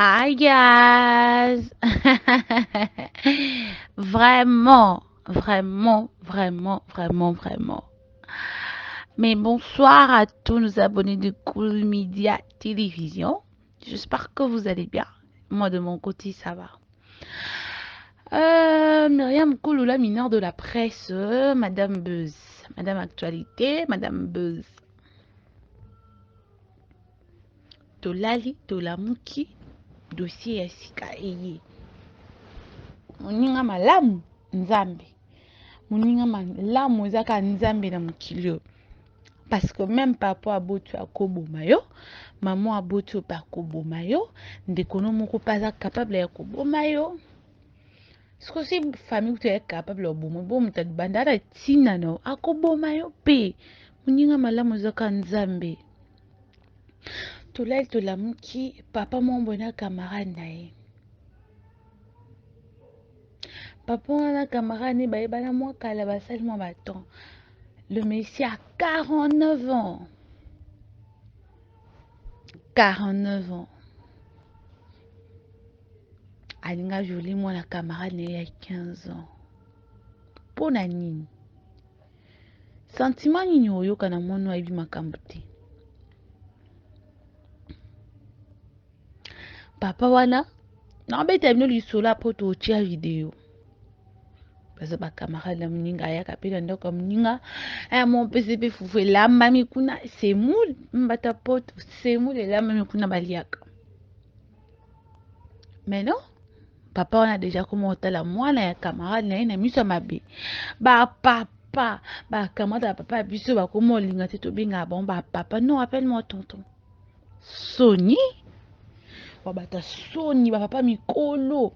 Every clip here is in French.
Hi guys. Vraiment, vraiment, vraiment, vraiment, vraiment. Mais bonsoir à tous nos abonnés de Cool Media Télévision. J'espère que vous allez bien. Moi de mon côté, ça va. Myriam Kouloula, mineure de la presse, Madame Buzz, Madame Actualité, Madame Buzz. Tolali, Tolamuki, dossier ya sika eye. Moninga malamu, Nzambe. Moninga malamu ezaka Nzambe na mokili oyo. Parce que même papa abotu akoboma yo, maman abotu pa akoboma yo, ndeko no moko pa aza capable ya koboma yo. Siko si famille tu es capable ya koboma, bo mutu banda na tina na akoboma yo pe. Moninga malamu ezaka Nzambe. Tolali tolamuki papa mombo na camarade na ye. Papa wana camarade ne bayebana mwa kala basali mwa baton. Le monsieur a 49 ans. 49 ans. Alinga joli mwana camarade na ye ya 15 ans. Pona nini? Sentiment nini oyoka na mwana ayebi makambo te? Papa wana nabeta bino lisolo apo totia video. Baza ba camarade na moninga ayaka pe na ndako ya moninga aya mo pese pe fufu elambami kuna semule mbata poto semule elambami kuna baliaka. Mais non, papa wana deja koma otala mwana ya camarade na ye na miso mabe. Ba papa, ba camarade ya papa biso bakoma olinga te tobenga bon ba papa. Non, appelle-moi tonton. Soni? Wabata soni ba papa mikolo.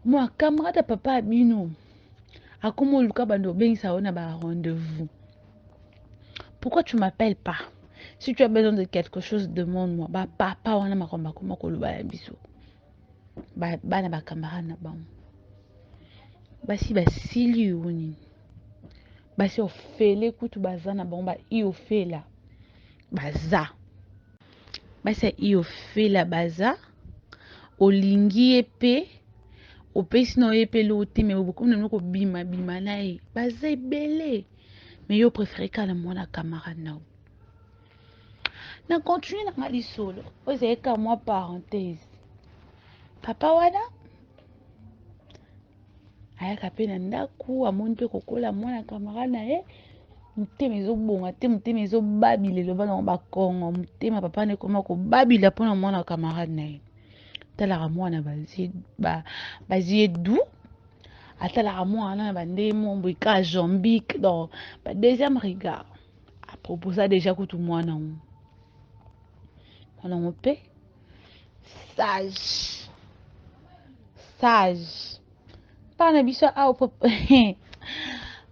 Moi camarade ya papa bino. Akoma oluka bando bengisa ona ba rendez-vous. Pourquoi tu m'appelles pas? Si tu as besoin de quelque chose, demande-moi. Ba papa wana makomba koma koloba ya biso. Bana ba camarade na bango. Basi basili yoni. Basi ofele kutu baza na bango ba iofela. Baza. Basi iofela baza. Olingi epe. Opesi na epe lote me obukumu na ko bima bima na e. Baza ebele. Mais yo préféré kala mwana camarade na. Na continue na ngali solo. Oze eka moi parenthèse. Papa wana ayaka pe na ndaku amoni pe kokola mwana camarade na ye. Mutema ezobonga te mutema ezobabila eloba na bakongo mutema papa ne koma kobabila mpona mwana camarade na ye. Atalaka mwana bazie du atalaka mwana na bande mombo eka jambique donc ba deuxième regard a proposa déjà kutu mwana ngo pe sage pana biso a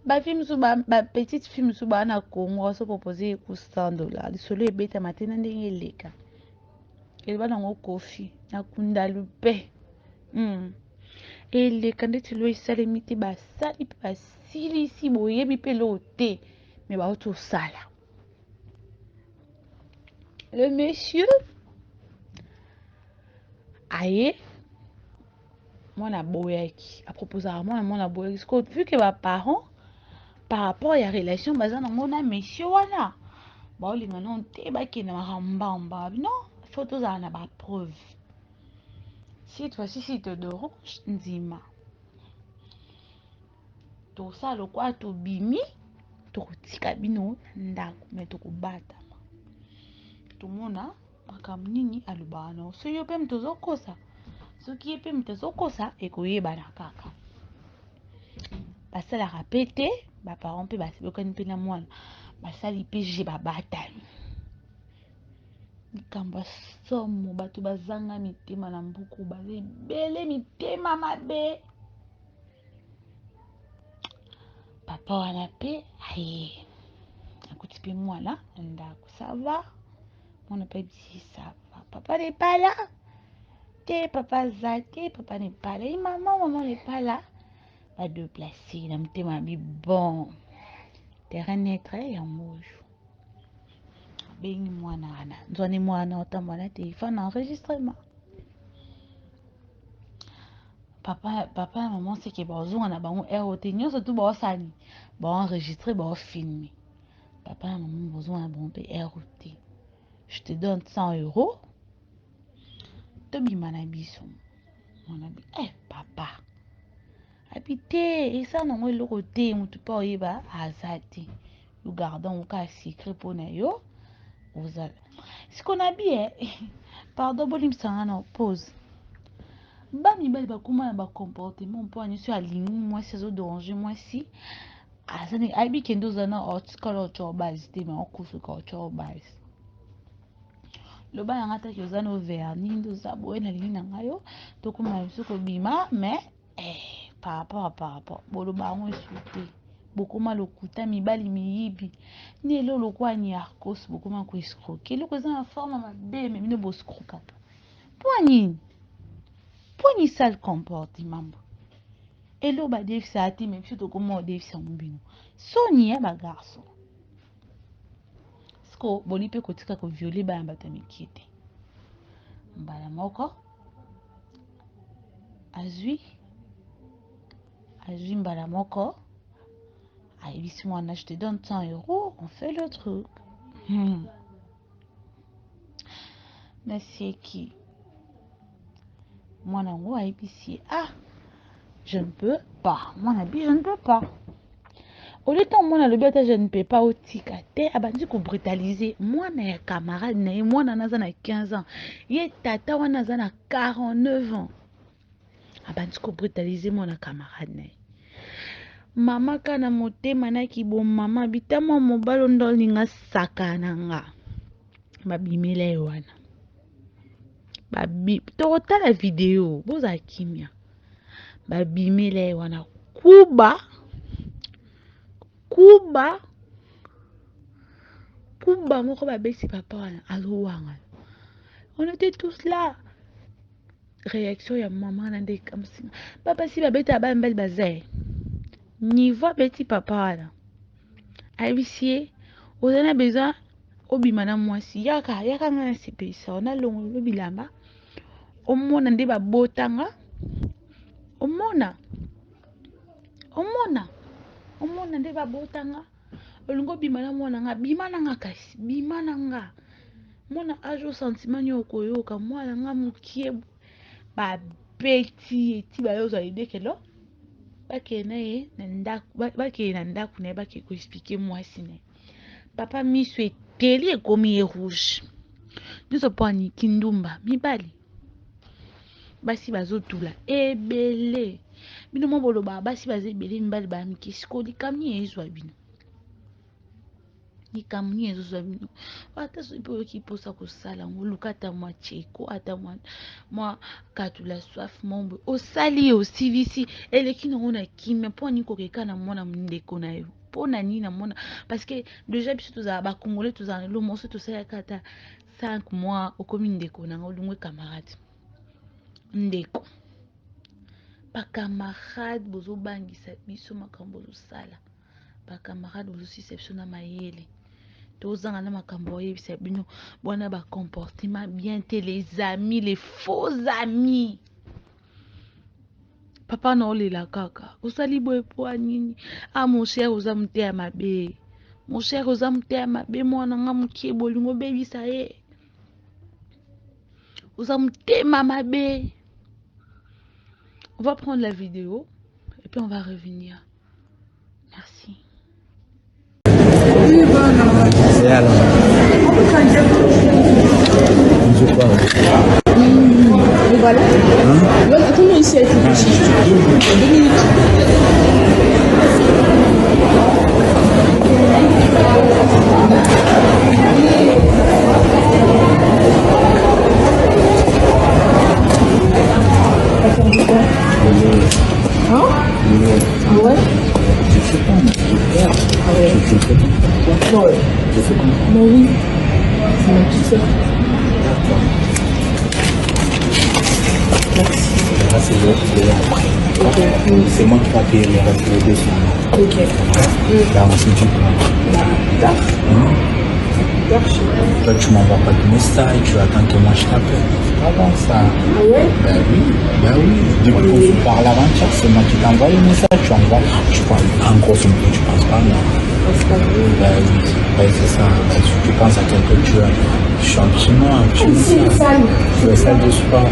ba film so ba petite film so ba na Congo so proposer ku $100 lisolo ebeta matena ndenge eleka eleba nango kofi na kunda lupe eleka ndeti lo esalemi te basali mpe basilisi boyebi mpe lo te me bauti osala le monsieur aye mwana boyaki aproposaka mwana boyaki siko vu que baparent par rapport ya relation baza nango na monsieur wana baolinga non te bakende makambamba non faut tozala na bapreuve si toi si te dérange ndima tosala lokwa tobimi tokotika bino na ndako me tokobatama tomona makambo nini alobaka na so yo mpe moto ozokosa soki ye mpe moto azokosa ekoyebana kaka basalaka pe te baparent mpe basebokani mpe na mwana basali mpe je babatami likambo ya somo bato bazanga mitema na mbuku baza ebele mitema mabe papa wana pe aye akuti mpe mwana ndako sava mwana mpe bisi sava papa n'est pas là te papa za te papa n'est pas là et maman n'est pas là ba deux placés na motema bi bon terrain netre ya mojo bengi mwana wana nzwani mwana otambola na téléphone enregistrement papa et maman c'est que on a bango ROT nyo surtout ba sani ba enregistrer ba filmer papa et maman besoin un bon ROT je te donne 100 €. Tobi manabiso manabi papa habité et ça non le côté mutu pa oyeba azati nous gardons au cas secret pour na yo vous allez ce qu'on a bien pardon bolim sangana pause ba mibali bakuma ba comportement mpo ani so alingi moi c'est au danger moi si azani aibi kendo zana otskolo cho base te ma okusu ko cho base lo ba ngata ke zana verni ndo zabo na lingi na ngayo to kuma biso ko bima mais par rapport bolo ba ngo suté bokuma lokuta mibali miyibi ni elo lokwa ni arcos bokuma ko escroquer lo ko zana forme mabe mais mino bo escroquer poignine Poni sale comportement. Et là, bah, Dave, ça a été même chose comment Dave, c'est un bino. Sony, bah, garçon. Ce que, bon, il peut continuer à violer, bah, un bâtiment qui était. Bah, la moko. Azui, bah, la moko. Ah, et si moi, je te donne 100 €, on fait le truc. Mais c'est qui? Moi, non, ouais, ici. Ah, je ne peux pas. Moi, je ne peux pas. Au lieu de moi, le bête, je ne peux pas au ticate. Abandi ko brutaliser. Moi, na camarade, moi, na 15 ans. Ye tata, wana na 49 ans. Abandi ko brutaliser moi na camarade. Mama kana motema na ki bon mama bitama mobalo ndolinga sakana nga. Babimele wana. Babi tota la vidéo, boza kimia. Babimele wana kuba moko babesi papa wana alowanga. On était tous là. Réaction ya maman na ndeka msinga. Papa si babeta ba mbel bazay. Niveau beti papa wana. Aibisie, ozana besoin obima na mwasi yaka ngana sipesa ona longo bilamba. Omona nde babotanga. Omona nde babotanga. Olungo bimana mwana nga bimana nga kasi bimana nga mwana ajo sentiment nyoko yoka mwana nga mukie ba beti eti ba yoza idekelo bake na ye na ndaku na bake ko expliquer moi sine papa miso eteli ekomi rouge niso pani kindumba mibali basi bazotula ebele bino mo boloba basi bazebele mibali ba mikisiko likamni ezwa bino likamni ezwa bino ata so ipo kiposa kosala ngolukata mwa cheko ata mwa katula soif mombo osali osivisi eleki nango na kimia mpo ani kokeka na mwana ndeko na yo mpo na nini na mwana parce que déjà biso tozala bakongole tozala lo moso tosalaka ata 5 mois okomi ndeko na ngo lungwe camarade ndeko bakamarade bozobangisa biso makambo bozosala bakamarade bozosisa biso na mayele tozanga na makambo oyebisa bino bwana ba comportement bien te les amis les faux amis papa na olela kaka osali boye po nini mon cher oza mute ya mabe mon cher oza mute ya mabe mwana nga mukie bolingo bebisa ye oza mutema mabe. On va prendre la vidéo et puis on va revenir. Merci. C'est alors. Je parle. Et voilà. Voilà, comment ici a été touché 2 minutes. Hein? Ouais. Je sais pas, je perds. Ah ouais. Je sais pas. Non, Je sais pas. mais oui. C'est ma petite soeur. Merci. Là, c'est l'autre qui est après. Ok. C'est moi qui va payer les restes de 200. Ok. Là, on se dit. Bah, tard. Toi, tu m'envoies pas de message, tu attends que moi je t'appelle. C'est pas bon ça. Ah ouais? Ben oui. Depuis qu'on se parle avant-hier, c'est moi qui t'envoie le message. Tu envoies, je crois, en gros, tu penses pas, non? C'est pas vrai. Ben oui, ben, c'est ça. Ben, si tu penses à quelqu'un, je suis un petit mot, un petit Ici, message. sale. Tu es salle de sport.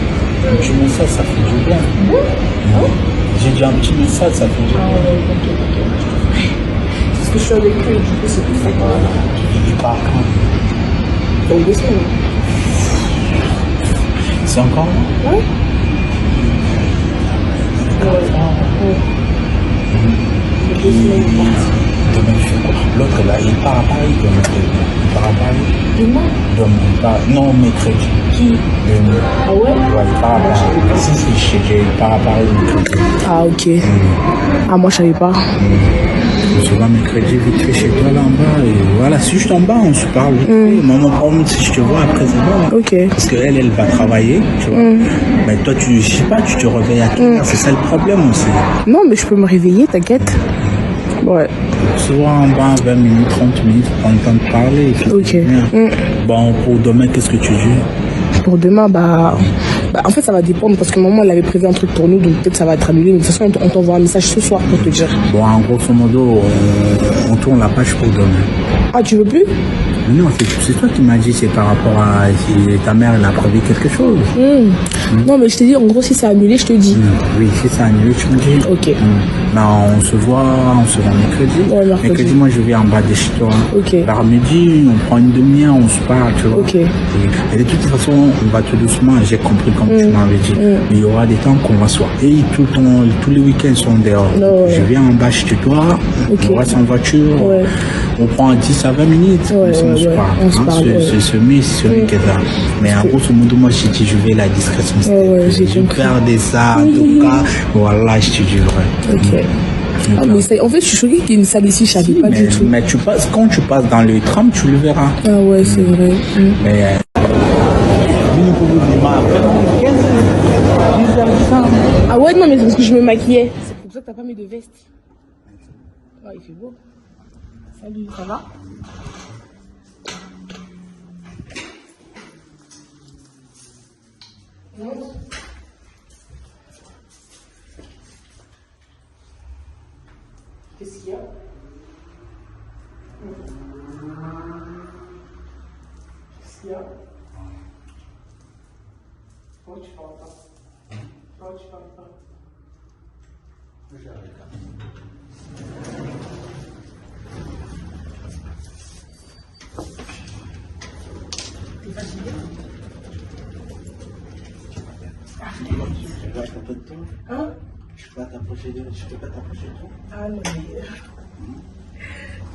Un petit message, ça fait du bien. J'ai dit un petit message, ça fait du Ah bien. ouais, ok. Parce que je suis avec eux, du coup, c'est pour ça que... Voilà. Il part quand? Dans 2 semaines. C'est encore là? Ouais. Et demain, tu fais quoi? L'autre là, il part à Paris demain. Il part à Paris. Demain? Demain, il part. Non, mercredi. Qui? Demain. Ah ouais? Ouais, il part à Paris. Si, il part à Paris mercredi. Ah ok. Ah moi je savais pas. On se voit mercredi vite fait chez toi là en bas. Et voilà, si je t'en bas, on se parle vite fait. Moi, mon problème, si je te vois après, c'est bon. Ok. Parce qu'elle, elle va travailler, tu vois. Mais toi, je sais pas, tu te réveilles à quelle heure? C'est ça le problème aussi. Non mais je peux me réveiller, t'inquiète. Ouais. Souvent en bas, 20 minutes, 30 minutes, prends le temps de parler. Et puis Ok. c'est bien. Bon, pour demain, qu'est-ce que tu dis? Pour demain, en fait ça va dépendre parce que maman elle avait prévu un truc pour nous donc peut-être ça va être annulé. Mais de toute façon on t'envoie un message ce soir pour te dire. Bon, en grosso modo, on tourne la page pour demain. Ah tu veux plus? Non, c'est toi qui m'as dit, c'est par rapport à si ta mère, elle a prévu quelque chose. Non mais je t'ai dit en gros si c'est annulé je te dis. Oui, si c'est annulé, tu me dis. Ok. Non, on se voit mercredi. Ouais, mercredi. Moi, je viens en bas de chez toi. Ok. Vers midi, on prend une demi-heure, on se parle, tu vois. Ok. Et de toute façon, on va tout doucement, j'ai compris comme tu m'avais dit. Mais il y aura des temps qu'on va se voir. Et tous les week-ends sont dehors. Non, ouais. Je viens en bas chez toi, Ok. on reste en voiture, Ouais. on prend 10 à 20 minutes, Ouais, on se ouais, parle. on se parle, ouais. C'est celui qui est là. Mais en grosso modo, moi, je dis, je vais la discrétion. Ouais, j'ai je compris. perds ça, en tout cas, voilà, je te dis vrai. Ok. Ah, mais ça, en fait, je suis choquée qu'il y ait une salle ici, je savais pas du tout. Mais quand tu passes dans le tram, tu le verras. Ah ouais, c'est vrai. Mais Ah ouais, non, mais c'est parce que je me maquillais. C'est pour ça que t'as pas mis de veste. Ouais, il fait beau. Salut, ça va? Qu'est-ce qu'il y a? Qu'est-ce qu'il y a? Pourquoi tu parles pas? Pourquoi tu parles pas? T'es fatigué? Hein? Je peux pas t'approcher de toi. Ah non, mais...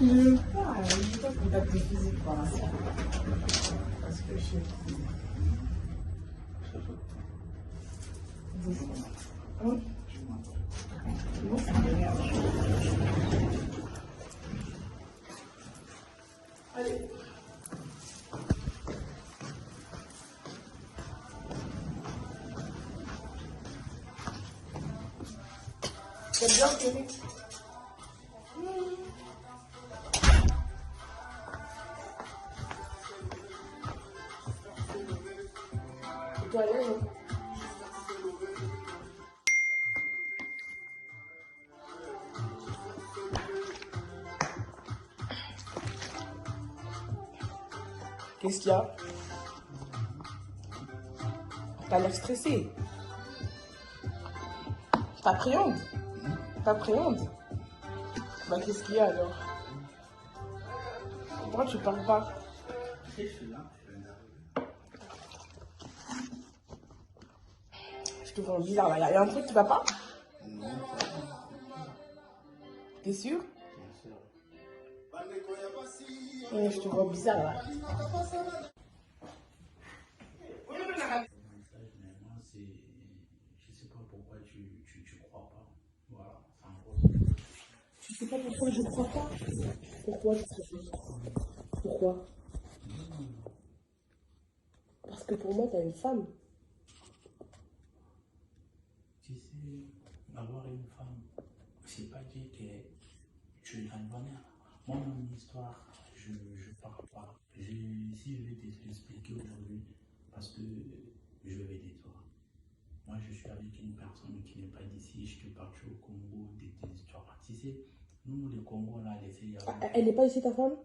Je veux pas contacter physique par ça. Parce que je sais pas. Hein? Non, ça m'énerve. Allez. T'as bien fait? Et toi, allez, non? Qu'est-ce qu'il y a? T'as l'air stressé. T'appréhendes? T'appréhendes? Bah qu'est-ce qu'il y a alors? Pourquoi tu parles pas? Je te vois bizarre là. Il y a un truc qui va pas? T'es sûr? Ouais, je te vois bizarre là. Je sais pas pourquoi tu crois pas. Voilà, c'est un gros. Tu sais pas pourquoi je crois pas? Pourquoi tu crois pas? Pourquoi? Parce que pour moi, t'as une femme. Tu sais, avoir une femme, c'est pas dire que tu es un bonheur. Moi, mon histoire, je pars pas. Si je vais t'expliquer aujourd'hui, parce que je vais détruire. Moi, je suis avec une personne qui n'est pas d'ici. Je suis parti au Congo, des histoires. Tu sais, nous, le Congo, là, il y a... Elle n'est pas ici, ta femme?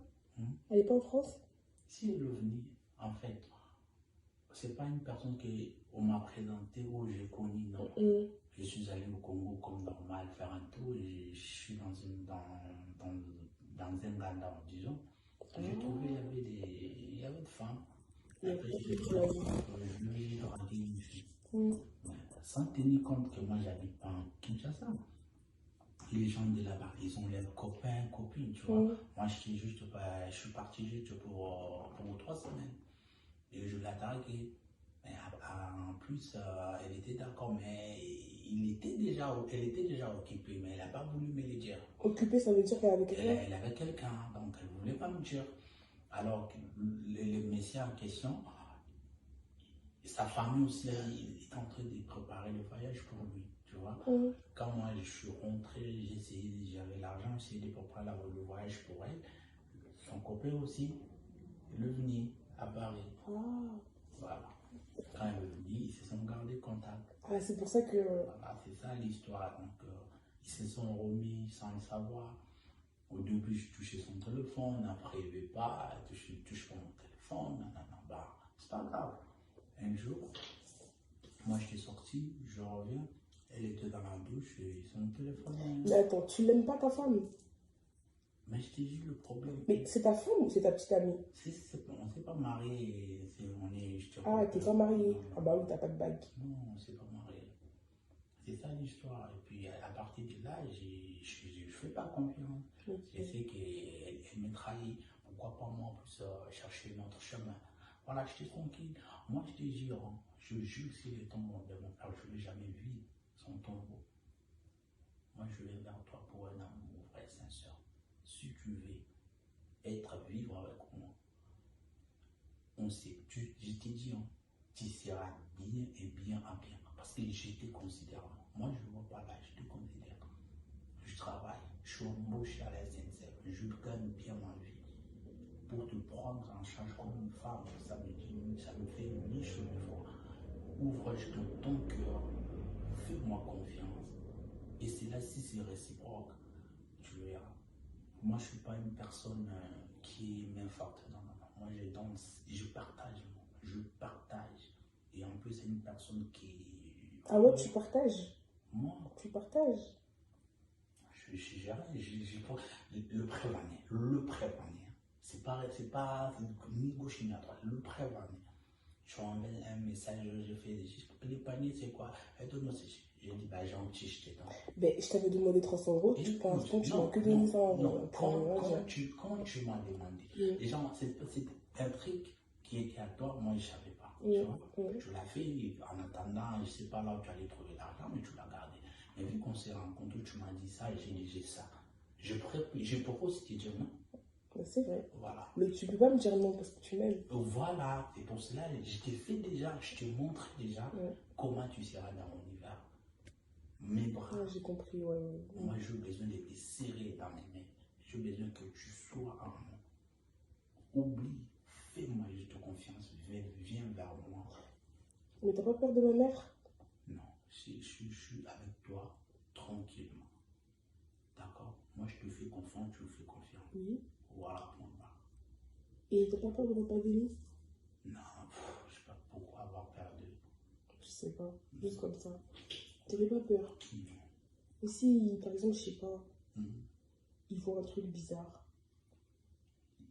Elle n'est pas en France? Si elle est venue, en fait, c'est pas une personne qu'on m'a présentée ou j'ai connue, non. Je suis allé au Congo comme normal, faire un tour. Et je suis dans un ganda, disons. J'ai trouvé, il y avait des femmes. Après, j'ai dragué une fille. Sans tenir compte que moi, j'habite pas en Kinshasa. Les gens de là-bas, ils ont leurs copains, copines, tu vois. Moi, je suis parti juste pour 3 semaines. Et je l'ai draguée. Mais en plus, elle était d'accord, mais elle était déjà occupée, mais elle n'a pas voulu me le dire. Occupée, ça veut dire qu'elle avait quelqu'un? Elle avait quelqu'un, donc elle ne voulait pas me dire. Alors que le monsieur en question, sa famille aussi, il est en train de préparer le voyage pour lui, tu vois. Quand moi je suis rentré, j'avais l'argent, j'essayais de préparer le voyage pour elle. Son copain aussi, il est venu à Paris. Voilà. Quand il est venu, ils se sont gardés contact. Ah, c'est pour ça que... Voilà, c'est ça l'histoire. Donc, ils se sont remis sans le savoir. Au début, je touchais son téléphone, après, il ne veut pas, je touche pas mon téléphone, bah, c'est pas grave. Un jour, moi j'étais sorti, je reviens, elle était dans la douche et son téléphone. Mais attends, tu l'aimes pas ta femme? Mais je t'ai dit le problème. Mais c'est ta femme ou c'est ta petite amie? On ne s'est pas marié, Ah, t'es pas marié? Ah bah oui, t'as pas de bague. Non, on ne s'est pas marié. C'est ça l'histoire. Et puis à partir de là, je ne fais pas confiance. Je sais qu'elle me trahit. Pourquoi pas moi plus chercher notre chemin? Voilà, j'étais tranquille. Moi, je te jure, je jure que si le tombeau de mon père, je ne l'ai jamais vu, son tombeau. Moi, je viens vers toi pour un amour vrai, sincère. Si tu veux vivre avec moi, on sait, je t'ai dit, tu seras bien et bien à bien. Parce que je te considère. Moi, je ne vois pas là, je te considère. Je travaille, je suis embauché à la SNCF, je gagne bien ma vie. Pour te prendre en charge comme une femme, ça me fait ni chaud ni froid. Ouvre-je ton cœur, fais-moi confiance. Et c'est là, si c'est réciproque, tu verras. Moi, je ne suis pas une personne qui m'infarcte. Non. Moi, je danse, je partage. Et en plus, c'est une personne qui... Ah ouais, tu partages? Moi, tu partages? Le prévenir. C'est pas ni gauche ni à droite. Le prévenir. Je envoie un message, je fais les paniers, c'est quoi? J'ai dit, bah, j'ai un petit jeté. Ben, je t'avais demandé 300 €, tu penses que tu m'as que donné 100 €. Non, quand tu m'as demandé, les gens, c'est un truc qui était à toi, moi, je ne savais pas. Tu l'as fait en attendant, je ne sais pas là où tu allais trouver l'argent, mais tu l'as gardé. Mais vu qu'on s'est rencontrés, tu m'as dit ça et j'ai dit ça. Je propose de te dire non. C'est vrai. Voilà. Mais tu peux pas me dire non parce que tu m'aimes. Voilà, et pour cela, je t'ai fait déjà, je te montre déjà comment tu seras dans mon univers. Mes bras. Ah, j'ai compris, ouais. Moi, j'ai besoin de te serrer dans mes mains. J'ai besoin que tu sois en moi. Oublie, fais-moi juste confiance, viens vers moi. Mais t'as pas peur de ma mère? Non, je suis avec toi tranquillement. D'accord? Moi, je te fais confiance, tu me fais confiance. Oui. Voilà, point barre. Et t'as pas peur de ne pas gagner? Non, je sais pas pourquoi avoir perdu. Je sais pas, juste comme ça. T'avais pas peur? Non. Et si, par exemple, je sais pas, ils font un truc bizarre?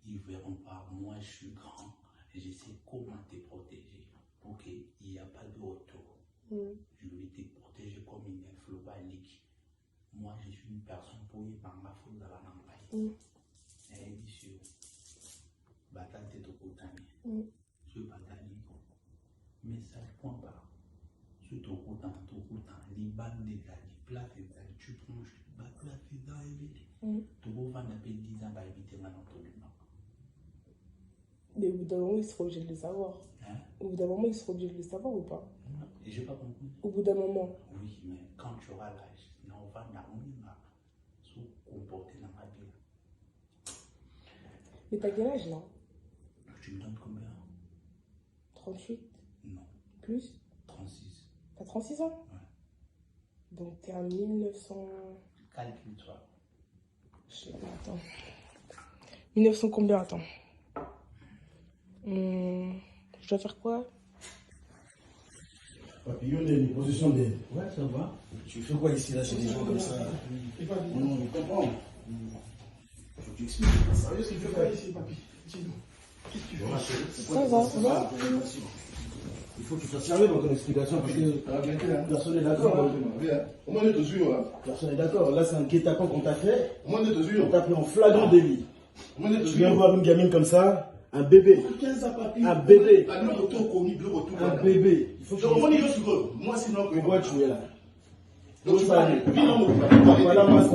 Ils verront pas. Moi, je suis grand. Je sais comment te protéger pour qu'il n'y ait pas de retour. Je vais te protéger comme une flobalique. Moi, je suis une personne pour y par ma faute dans la campagne. Et dit bataille de Tokotani. Je bataille. Message point barre. Sur Tokotan, Liban des Zali, place des Zali, tu prends, place des Zali. Tu vas en appeler 10 ans, va éviter ma entourage. Mais au bout d'un moment, ils seront obligés de le savoir. Au bout d'un moment, ils seront obligés de le savoir ou pas? Et je n'ai pas compris. Au bout d'un moment. Oui, mais quand tu auras l'âge, on va se comporter dans ma vie. Mais t'as quel âge là? Tu me donnes combien? 38? Non. Plus? 36. T'as 36 ans? Ouais. Donc t'es en 1900... Calcule-toi. Je sais pas, attends. 1900 combien, attends? Je dois faire quoi? Papillon, une position de... Ouais, ça va. Tu fais quoi ici, là, chez des gens comme ça? Non, je comprends. Faut que tu expliques. Sérieux, ce que tu fais quoi ici, papy? Dis-nous. Qu'est-ce que tu fais? Ça va, ça va? Il faut que tu sois sérieux dans ton explication parce que personne n'est d'accord. Personne n'est d'accord. Là, c'est un guet-apens qu'on t'a fait. On t'a pris en flagrant délit. Tu viens voir une gamine comme ça, un bébé. Un bébé. Un bébé. Il faut que tu pourquoi tu es là? Voilà, moi, il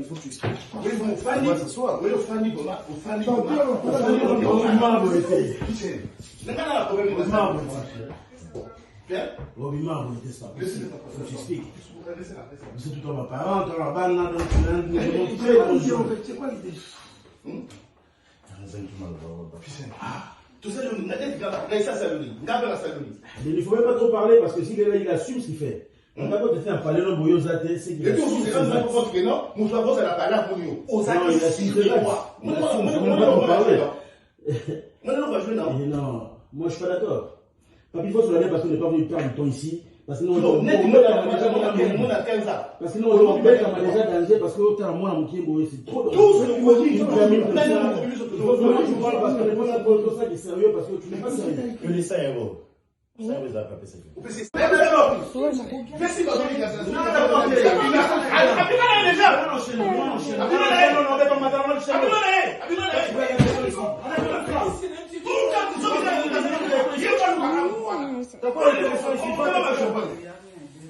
faut que tu expliques. On va s'asseoir. C'est tout en ma parent, tu as il ne faut même pas trop parler parce que s'il est là, il assume ce qu'il fait. On n'a pas fait un palais non bouillon zaté, c'est qu'il assume. Il assume très bien. Il assume, je ne peux pas trop parler. Non, moi je suis pas d'accord. Papi, il faut se laver parce qu'on n'est pas venu perdre du temps ici. Parce que nous, on est parce que nous, on est déjà danger parce que moi, mon pied, c'est trop de parce que les gens sont ça qui est sérieux parce que tu n'es pas sérieux. Que les 5 euros. Ça vous a pas passé.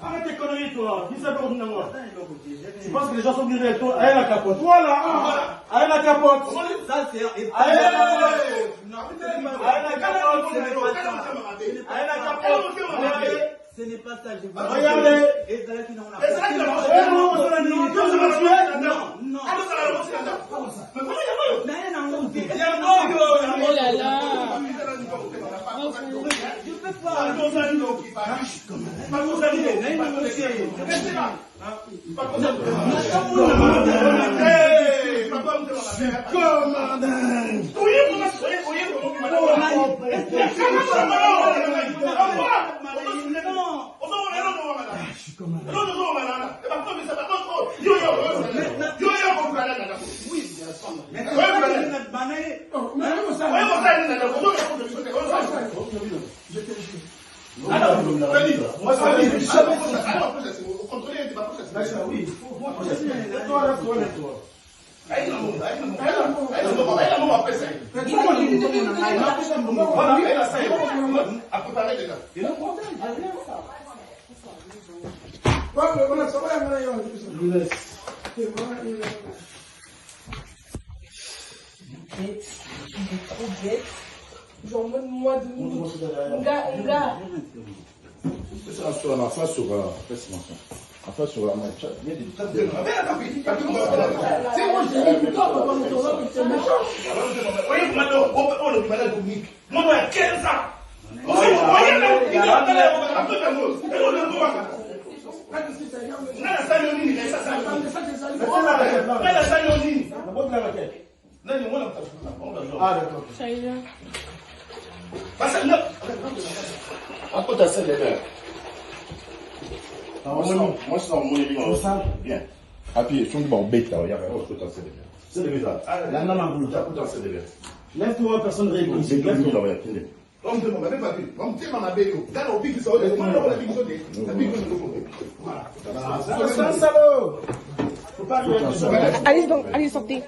Arrête tes conneries, toi. Dis ça pour moi. Tu penses que les gens sont venus avec toi? Allez la capote. Voilà. Allez la capote. Ça, c'est. Allez la capote. Allez la capote. Ce n'est pas ça, je vous regardez. Oh là là. Je peux pas. Genre, moi de gars. Enfin, sur la main. Ah, d'accord. Ça y est. Moi, c'est dans mon église. Bien. Appuyez, sur le bon bête là, il y a un autre potentiel. C'est le bizarre. La nana boule. Il y a un potentiel de l'air. Lève-toi, personne ne répond ici. Lève-toi. C'est un salaud. Faut pas lui être. Allez, sortez.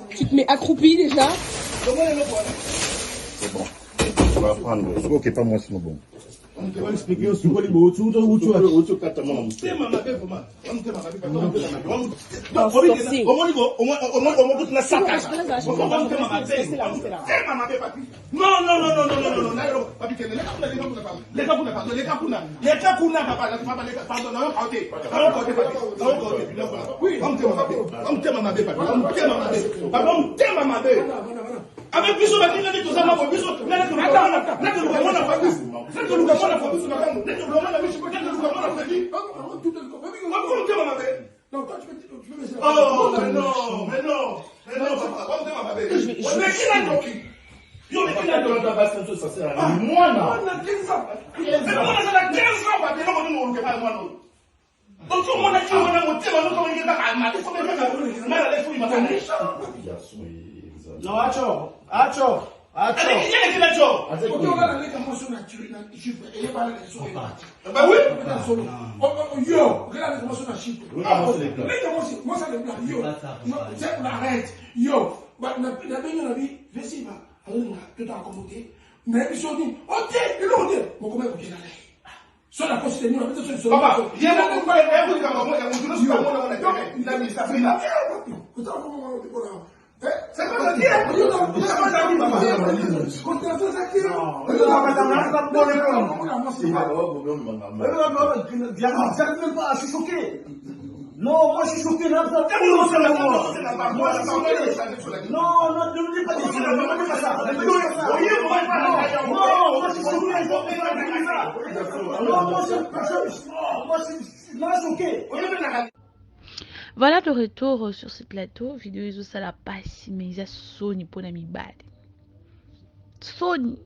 Tu te mets accroupi déjà. C'est bon. On va prendre. Ce qui n'est pas moi, c'est bon. On va expliquer au Sukoli Botu, au Kata Mama Mouté. Mama Bé, Mama. On te m'a fait avec plus de la tout ça, plus non, Acho. Bah oui. Yo, regarde comment ça chip. Moi ça le plan. Yo, c'est on arrête. Yo, bah na vie, vas-y va. Alors tout à accommoder. Mais ils sont dit, OK, ils l'ont dit. Mon comment vous dire sur la considération, on va dire papa, il y a un point, il y a un point, il y a un point, c'est quoi ça dire? Non, moi je suis choqué. Non, ne me dis pas ça. Non, moi je suis choqué. Non, moi je suis choqué. Voilà de retour sur ce plateau. Vidéo iso sala pasi mais isa Sony pour na mibali. Sony.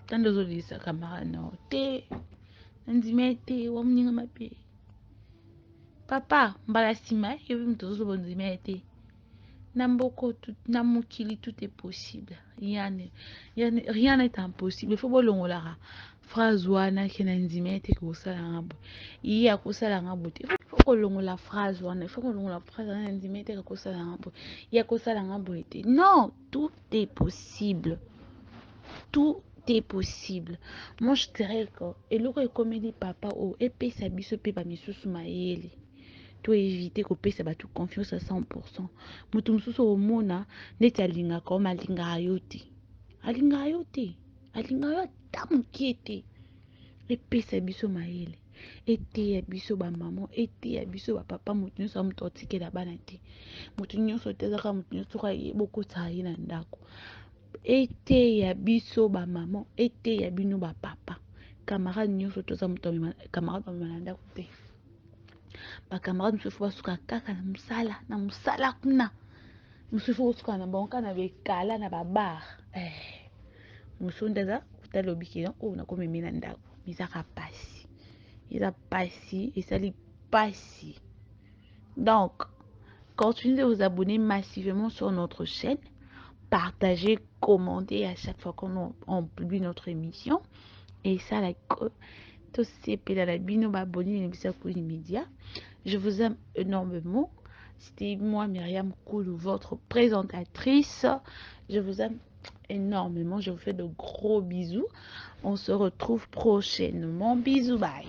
Tando zolisa kamera no te. Nzimete wa mninga mape. Papa, mbala sima yebi mtozo bonzimete. Namboko tout namukili tout est possible. Rien n'est impossible. Il faut bolongola phrase wana kena nzimete ko sala ngabo. Iya ko sala ngabo. La phrase il faut qu'on la phrase non, tout est possible, tout est possible. Moi je dirais que et le comédie papa ou épée sa biso pe ba misusu maele to éviter ko pesa ba tout confiance à 100%. Mutu mususu o mona neti alinga ko malinga yote alinga yote tamukiete épée sa biso maele ete ya biso ba maman ete ya biso ba papa mutu nyonso amutu otikela bana te mutu nyonso tezaka mutu nyonso ka yeboko tsayi na ndako ete ya biso ba maman ete ya bino ba papa camarade nyonso toza mutu camarade ba na ndako te ba camarade mususu basuka kaka na musala kuna mususu basuka na banka na bekala na babar mususu ndaza kutalobi kina o na komemena ndako misaka pasi. Il a passé et ça lui passe. Donc, continuez de vous abonner massivement sur notre chaîne. Partagez, commentez à chaque fois qu'on publie notre émission. Et ça, tous ces pédalabino abonnés les médias. Je vous aime énormément. C'était moi, Myriam Koulou, votre présentatrice. Je vous aime énormément. Je vous fais de gros bisous. On se retrouve prochainement. Bisous, bye.